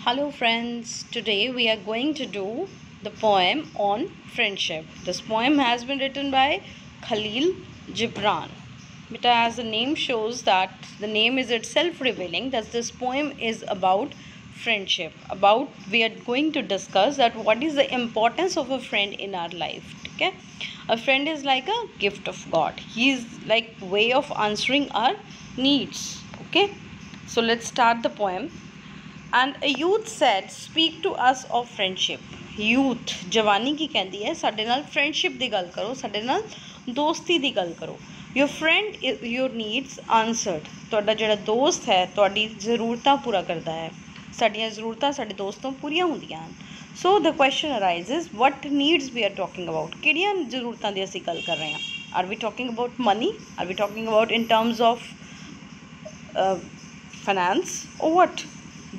Hello friends, today we are going to do the poem on friendship. This poem has been written by Khalil Gibran. But as the name shows that the name is itself revealing that this poem is about friendship. We are going to discuss that what is the importance of a friend in our life. Okay? A friend is like a gift of God. He is like way of answering our needs. Okay? So let's start the poem. And a youth said, speak to us of friendship. Youth जवानी की कहती है ਸਾਡੇ ਨਾਲ friendship ਦੀ ਗੱਲ ਕਰੋ, ਸਾਡੇ ਨਾਲ ਦੋਸਤੀ ਦੀ ਗੱਲ ਕਰੋ. Your friend is your needs answered. ਤੁਹਾਡਾ ਜਿਹੜਾ ਦੋਸਤ ਹੈ ਤੁਹਾਡੀ ਜ਼ਰੂਰਤਾਂ ਪੂਰਾ ਕਰਦਾ ਹੈ. ਸਾਡੀਆਂ ਜ਼ਰੂਰਤਾਂ ਸਾਡੇ ਦੋਸਤ ਤੋਂ ਪੂਰੀਆਂ ਹੁੰਦੀਆਂ ਹਨ. So the question arises, what needs we are talking about? ਕਿਹੜੀਆਂ ਜ਼ਰੂਰਤਾਂ ਦੀ ਅਸੀਂ ਗੱਲ ਕਰ ਰਹੇ ਹਾਂ? Are we talking about money? Are we talking about in terms of finance or what?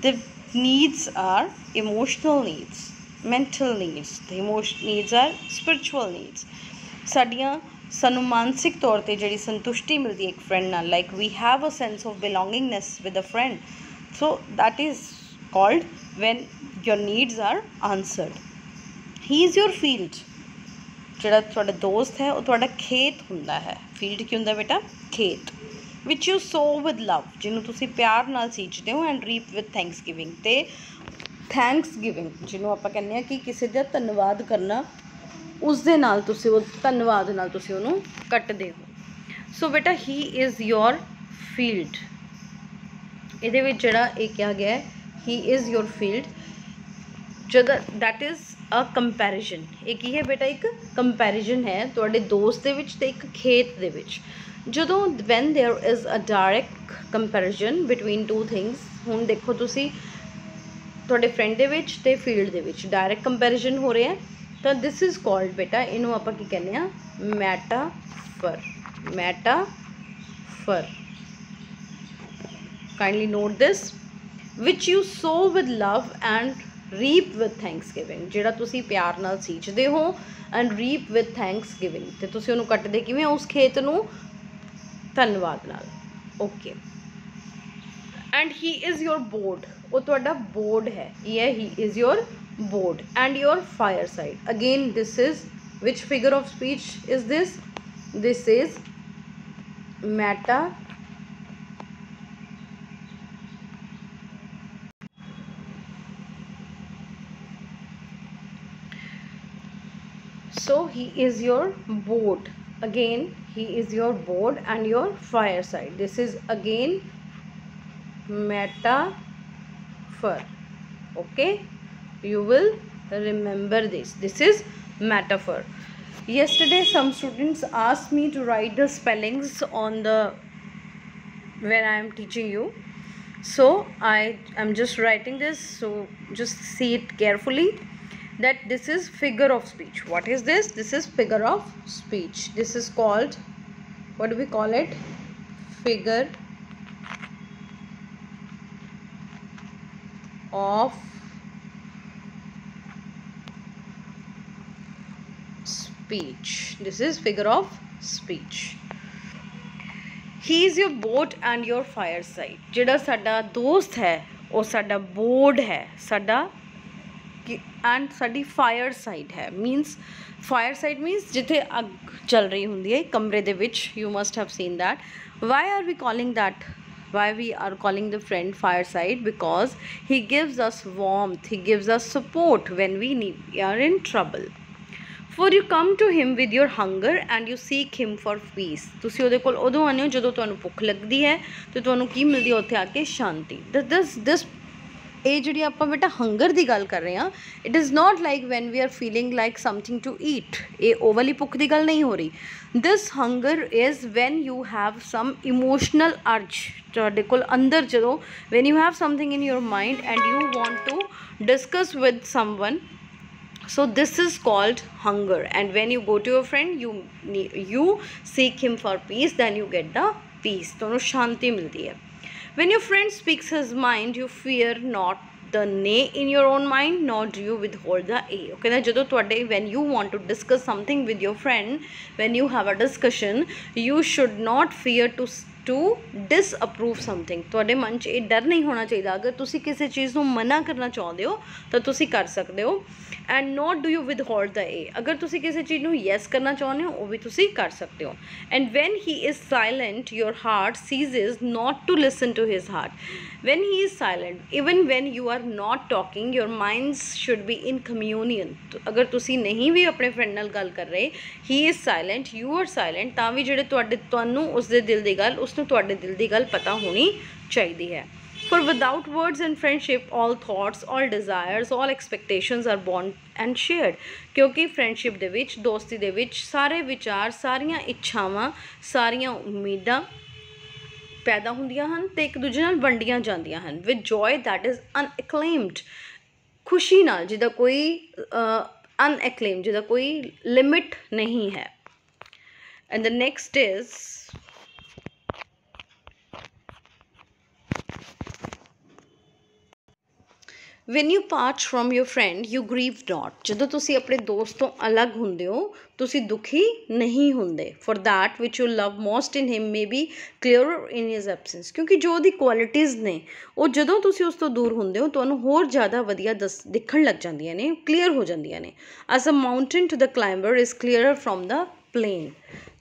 The needs are emotional needs, mental needs. The emotional needs are spiritual needs. ਸਾਨੂੰ ਮਾਨਸਿਕ ਤੌਰ ਤੇ ਜਿਹੜੀ ਸੰਤੁਸ਼ਟੀ ਮਿਲਦੀ ਹੈ ਇੱਕ ਫਰੈਂਡ ਨਾਲ, like we have a sense of belongingness with a friend. So that is called when your needs are answered. He is your field. ਜਿਹੜਾ ਤੁਹਾਡਾ ਦੋਸਤ ਹੈ ਉਹ ਤੁਹਾਡਾ ਖੇਤ ਹੁੰਦਾ ਹੈ. ਫੀਲਡ ਕੀ ਹੁੰਦਾ ਬੇਟਾ? ਖੇਤ. which you sow with love, ਜਿਹਨੂੰ ਤੁਸੀਂ ਪਿਆਰ ਨਾਲ ਸੀਂਚਦੇ ਹੋ, and reap with thanksgiving. ਤੇ thanksgiving ਜਿਹਨੂੰ ਆਪਾਂ ਕਹਿੰਦੇ ਹਾਂ ਕਿ ਕਿਸੇ ਦਾ ਧੰਨਵਾਦ ਕਰਨਾ, ਉਸ ਦੇ ਨਾਲ ਤੁਸੀਂ ਉਹ ਧੰਨਵਾਦ ਨਾਲ ਤੁਸੀਂ ਉਹਨੂੰ ਕੱਟਦੇ ਹੋ. ਸੋ ਬੇਟਾ he is your field. ਇਹਦੇ ਵਿੱਚ ਜਿਹੜਾ ਇਹ ਕਿਹਾ ਗਿਆ ਹੈ he is your field, ਜਦੋਂ that is a comparison. ਇਹ ਕੀ ਹੈ ਬੇਟਾ? ਇੱਕ ਕੰਪੈਰੀਜ਼ਨ ਹੈ ਤੁਹਾਡੇ ਦੋਸਤ ਦੇ ਵਿੱਚ ਤੇ ਇੱਕ ਖੇਤ ਦੇ ਵਿੱਚ. ਜਦੋਂ when there is a direct comparison between two things, ਹੁਣ ਦੇਖੋ ਤੁਸੀਂ ਤੁਹਾਡੇ ਫਰੈਂਡ ਦੇ ਵਿੱਚ ਤੇ ਫੀਲਡ ਦੇ ਵਿੱਚ ਡਾਇਰੈਕਟ ਕੰਪੈਰੀਜ਼ਨ ਹੋ ਰਿਹਾ ਤਾਂ this is called ਬੇਟਾ, ਇਹਨੂੰ ਆਪਾਂ ਕੀ ਕਹਿੰਦੇ ਆ? Metaphor. Metaphor. kindly note this, which you sow with love and reap with thanksgiving. ਜਿਹੜਾ ਤੁਸੀਂ ਪਿਆਰ ਨਾਲ ਸੀਂਚਦੇ ਹੋ and reap with thanksgiving, ਤੇ ਤੁਸੀਂ ਉਹਨੂੰ ਕੱਟਦੇ ਕਿਵੇਂ? ਉਸ ਖੇਤ ਨੂੰ ਧੰਨਵਾਦ ਨਾਲ. Okay. And he is your board. ਉਹ ਤੁਹਾਡਾ ਬੋਰਡ ਹੈ. ਇਹ ਹੈ ਹੀ is your board. And your fire side. Again this is which figure of speech is this? This is meta. So he is your board. Again he is your board and your fireside. This is again metaphor. Okay, you will remember this. This is metaphor. Yesterday some students asked me to write the spellings on the when I am teaching you, so I am just writing this, so just see it carefully that this is figure of speech. What is this? This is figure of speech. This is called, what do we call it? Figure of speech. This is figure of speech. He is your boat and your fireside. ਜਿਹੜਾ ਸਾਡਾ ਦੋਸਤ ਹੈ ਉਹ ਸਾਡਾ board ਹੈ, ਸਾਡਾ and ਸਾਡੀ fireside ਹੈ. ਮੀਨਸ ਫਾਇਰ ਸਾਈਡ ਮੀਨਸ ਜਿੱਥੇ ਅੱਗ ਚੱਲ ਰਹੀ ਹੁੰਦੀ ਹੈ ਕਮਰੇ ਦੇ ਵਿੱਚ. You must have seen that. Why are we calling that? Why we are calling the friend fireside? Because he gives us warmth, he gives us support when we are in trouble. For you come to him with your hunger and you seek him for peace. ਤੁਸੀਂ ਉਹਦੇ ਕੋਲ ਉਦੋਂ ਆਉਂਦੇ ਹੋ ਜਦੋਂ ਤੁਹਾਨੂੰ ਭੁੱਖ ਲੱਗਦੀ ਹੈ ਤੇ ਤੁਹਾਨੂੰ ਕੀ ਮਿਲਦੀ ਹੈ ਉੱਥੇ ਆ ਕੇ? ਸ਼ਾਂਤੀ. ਦਿਸ ਇਹ ਜਿਹੜੀ ਆਪਾਂ ਬੇਟਾ ਹੰਗਰ ਦੀ ਗੱਲ ਕਰ ਰਹੇ ਹਾਂ, it is not like when we are feeling like something to eat. ਇਹ ਉਹ ਵਾਲੀ ਭੁੱਖ ਦੀ ਗੱਲ ਨਹੀਂ ਹੋ ਰਹੀ. This hunger is when you have some emotional urge. ਤੁਹਾਡੇ ਕੋਲ ਅੰਦਰ ਜਦੋਂ when you have something in your mind and you want to discuss with someone. So this is called hunger, and when you go to your friend, you seek him for peace, then you get the peace. ਤੁਹਾਨੂੰ ਸ਼ਾਂਤੀ ਮਿਲਦੀ ਹੈ. When your friend speaks his mind, you fear not the nay in your own mind, nor do you withhold the a. Okay, now ਜਦੋਂ ਤੁਹਾਡੇ when you want to discuss something with your friend, when you have a discussion, you should not fear to to disapprove something. तुहाडे मन च ये डर नहीं होना चाहिए। अगर तुसी किसी चीज़ को मना करना चाहते हो तो तुसी कर सकते हो। And not do you withhold the ए, अगर तुसी किसी चीज़ को यस करना चाहते हो वो भी तुसी कर सकते हो। And when he is silent your heart ceases not to listen to his heart. When he is silent even when you are not talking your minds should be in communion. अगर तुसी नहीं भी अपने फ्रेंड नाल गल कर रहे, he is silent you are silent, तां भी जिहड़े तुहानू उसदे दिल दी गल उसनू तुहाडे दिल दी गल पता होनी चाहिदी है। For without words in friendship, all thoughts, all desires, all expectations are born and shared। क्योंकि फ्रेंडशिप दे विच, दोस्ती दे विच सारे विचार, सारियां इच्छावां, सारियां उम्मीदां पैदा होंदियां हन ते एक दूजे नाल वंडियां जांदियां हन। विद जॉय दैट इज़ अनएक्लेम्ड, खुशी नाल जिहदा कोई अनएक्लेम्ड, जिहदा कोई लिमिट नहीं है। And the next is when you part from your friend you grieve not। ਜਦੋਂ ਤੁਸੀਂ ਆਪਣੇ ਦੋਸਤ ਤੋਂ ਅਲੱਗ ਹੁੰਦੇ ਹੋ ਤੁਸੀਂ ਦੁਖੀ ਨਹੀਂ ਹੁੰਦੇ। for that which you love most in him may be clearer in his absence। ਕਿਉਂਕਿ ਜੋ ਉਹਦੀ ਕੁਆਲਿਟੀਜ਼ ਨੇ ਉਹ ਜਦੋਂ ਤੁਸੀਂ ਉਸ ਤੋਂ ਦੂਰ ਹੁੰਦੇ ਹੋ ਤੁਹਾਨੂੰ ਹੋਰ ਜ਼ਿਆਦਾ ਵਧੀਆ ਦਿਖਣ ਲੱਗ ਜਾਂਦੀਆਂ ਨੇ, ਕਲੀਅਰ ਹੋ ਜਾਂਦੀਆਂ ਨੇ। as a mountain to the climber is clearer from the plain।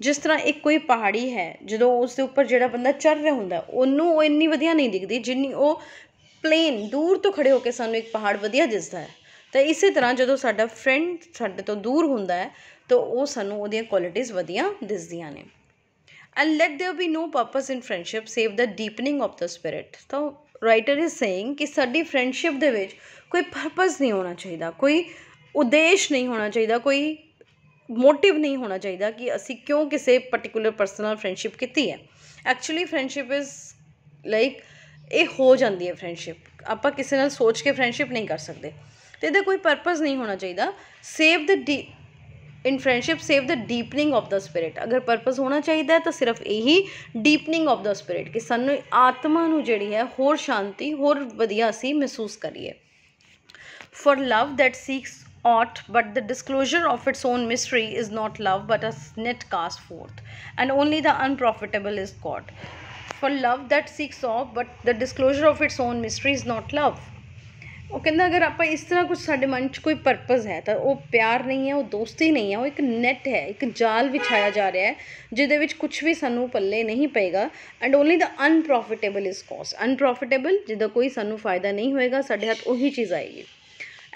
ਜਿਸ ਤਰ੍ਹਾਂ ਇੱਕ ਕੋਈ ਪਹਾੜੀ ਹੈ, ਜਦੋਂ ਉਸ ਦੇ ਉੱਪਰ ਜਿਹੜਾ ਬੰਦਾ ਚੜ੍ਹ ਰਿਹਾ ਹੁੰਦਾ ਉਹਨੂੰ ਉਹ ਇੰਨੀ ਵਧੀਆ ਨਹੀਂ ਦਿਖਦੀ ਜਿੰਨੀ ਉਹ प्लेन दूर तो खड़े होकर सानू एक पहाड़ वधिया दिसदा है। तो इस तरह जो साडा फ्रेंड साडे तो दूर हुंदा है तो वो सानू ओहदियां क्वालिटीज़ वधिया दिसदियां ने। And let there be no purpose in friendship save the deepening of the spirit. तो राइटर इज सेइंग कि साडी फ्रेंडशिप दे विच कोई पर्पस नहीं होना चाहिए, कोई उद्देश्य नहीं होना चाहिए, कोई मोटिव नहीं होना चाहिए कि असी क्यों किसी पर्टिकुलर पर्सन नाल फ्रेंडशिप कीती है। एक्चुअली फ्रेंडशिप इज़ लाइक ये हो जाती है फ्रेंडशिप, आपां किसी नाल सोच के फ्रेंडशिप नहीं कर सकते, तो इहदा कोई पर्पस नहीं होना चाहिए। Save the in friendship save the deepening of the spirit. अगर पर्पस होना चाहिए तो सिर्फ यही डीपनिंग ऑफ द स्पिरिट कि सानू आत्मा नू जिहड़ी है होर शांति होर वधिया असी महसूस करिए। For love that seeks aught but the disclosure of its own mystery is not love but a net cast forth, and only the unprofitable is caught। For love that seeks off but the disclosure of its own mystery is not love। ਉਹ ਕਹਿੰਦਾ ਅਗਰ ਆਪਾਂ ਇਸ ਤਰ੍ਹਾਂ ਕੁਝ ਸਾਡੇ ਮਨ 'ਚ ਕੋਈ ਪਰਪਸ ਹੈ ਤਾਂ ਉਹ ਪਿਆਰ ਨਹੀਂ ਹੈ, ਉਹ ਦੋਸਤੀ ਨਹੀਂ ਹੈ, ਉਹ ਇੱਕ ਨੈਟ ਹੈ, ਇੱਕ ਜਾਲ ਵਿਛਾਇਆ ਜਾ ਰਿਹਾ ਹੈ ਜਿਹਦੇ ਵਿੱਚ ਕੁਝ ਵੀ ਸਾਨੂੰ ਪੱਲੇ ਨਹੀਂ ਪਏਗਾ। And only the unprofitable is cost. Unprofitable ਜਿਹਦਾ ਕੋਈ ਸਾਨੂੰ ਫਾਇਦਾ ਨਹੀਂ ਹੋਏਗਾ, ਸਾਡੇ ਹੱਥ ਉਹੀ ਚੀਜ਼ ਆਏਗੀ।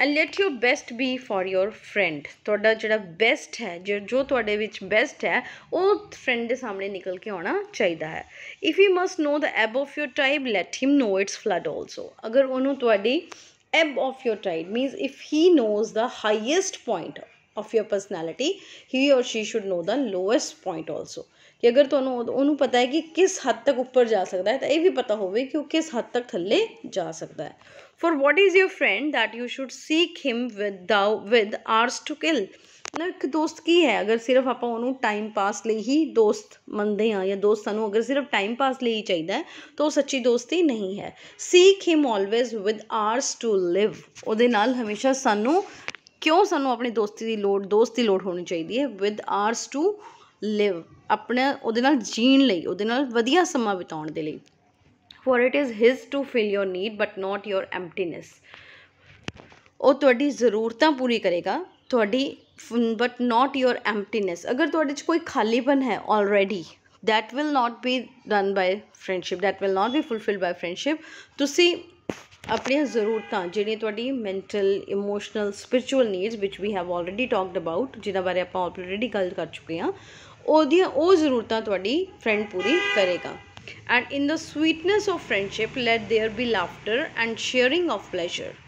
And light your best B for your friend. ਤੁਹਾਡਾ ਜਿਹੜਾ ਬੈਸਟ ਹੈ, ਜੋ ਤੁਹਾਡੇ ਵਿੱਚ ਬੈਸਟ ਹੈ ਉਹ ਫਰੈਂਡ ਦੇ ਸਾਹਮਣੇ ਨਿਕਲ ਕੇ ਆਉਣਾ ਚਾਹੀਦਾ ਹੈ। If you must know the ebb of your tide let him know its flood also. ਅਗਰ ਉਹਨੂੰ ਤੁਹਾਡੀ ebb of your tide means if he knows the highest point of your personality he or she should know the lowest point also। कि अगर ਤੁਹਾਨੂੰ ਉਹਨੂੰ ਪਤਾ ਹੈ ਕਿ ਕਿਸ ਹੱਦ ਤੱਕ ਉੱਪਰ ਜਾ ਸਕਦਾ ਹੈ ਤਾਂ ਇਹ ਵੀ ਪਤਾ ਹੋਵੇ ਕਿ ਉਹ ਕਿਸ ਹੱਦ ਤੱਕ ਥੱਲੇ ਜਾ ਸਕਦਾ ਹੈ। for what is your friend that you should seek him with hours to kill। ਨਾ ਇੱਕ ਦੋਸਤ ਕੀ ਹੈ ਅਗਰ ਸਿਰਫ ਆਪਾਂ ਉਹਨੂੰ ਟਾਈਮ ਪਾਸ ਲਈ ਹੀ ਦੋਸਤ ਮੰਨਦੇ ਹਾਂ ਜਾਂ ਦੋਸਤ ਸਾਨੂੰ ਅਗਰ ਸਿਰਫ ਟਾਈਮ ਪਾਸ ਲਈ ਹੀ ਚਾਹੀਦਾ ਹੈ ਤਾਂ ਉਹ ਸੱਚੀ ਦੋਸਤੀ ਨਹੀਂ ਹੈ। Seek him always with hours to live. ਉਹਦੇ ਨਾਲ ਹਮੇਸ਼ਾ ਸਾਨੂੰ ਕਿਉਂ ਸਾਨੂੰ ਆਪਣੀ ਦੋਸਤ ਦੀ ਲੋੜ ਹੋਣੀ ਚਾਹੀਦੀ ਹੈ। ਵਿਦ ਆਰਸ ਟੂ ਲਿਵ, ਆਪਣੇ ਉਹਦੇ ਨਾਲ ਜੀਣ ਲਈ, ਉਹਦੇ ਨਾਲ ਵਧੀਆ ਸਮਾਂ ਬਿਤਾਉਣ ਦੇ ਲਈ। For it is his to fill your need but not your emptiness. ਉਹ ਤੁਹਾਡੀ ਜ਼ਰੂਰਤਾਂ ਪੂਰੀ ਕਰੇਗਾ ਤੁਹਾਡੀ बट नॉट योर एम्प्टीनेस। अगर तुहाडे च कोई खालीपन है already that will not be done by friendship, that will not be fulfilled by friendship. तुसी अपनियां ज़रूरतां जिहड़ियां तुहाडी mental emotional spiritual needs which we have already talked about, जिन्हां बारे आपां ऑलरेडी गल कर चुके हैं, ओहदियां ओह ज़रूरतां तुहाडी फ्रेंड पूरी करेगा। And in the sweetness of friendship let there be laughter and sharing of pleasure.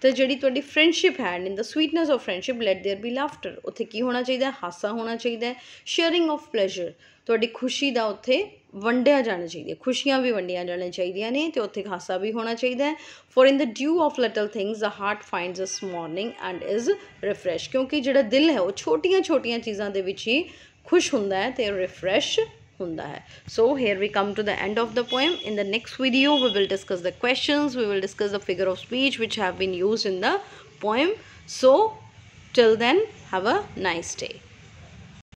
तो जी तुहाडी फ्रेंडशिप है in the sweetness of friendship let there be laughter. उत्थे की होना चाहिए, हासा होना चाहिए। शेयरिंग ऑफ प्लेजर, तुहाडी खुशी का उत्थे वंडिया जाना चाहिए, खुशियां भी वंडिया जानी चाहिए ने तो उत्थे हासा भी होना चाहिए। For in the due of little things the heart finds us morning and is refresh. क्योंकि जिहड़ा दिल है वो छोटियां छोटियां चीज़ों के विच ही खुश हुंदा है तो रिफ्रैश ਹੁੰਦਾ ਹੈ। So here we come to the end of the poem. In the next video we will discuss the questions, we will discuss the figure of speech which have been used in the poem. So till then have a nice day.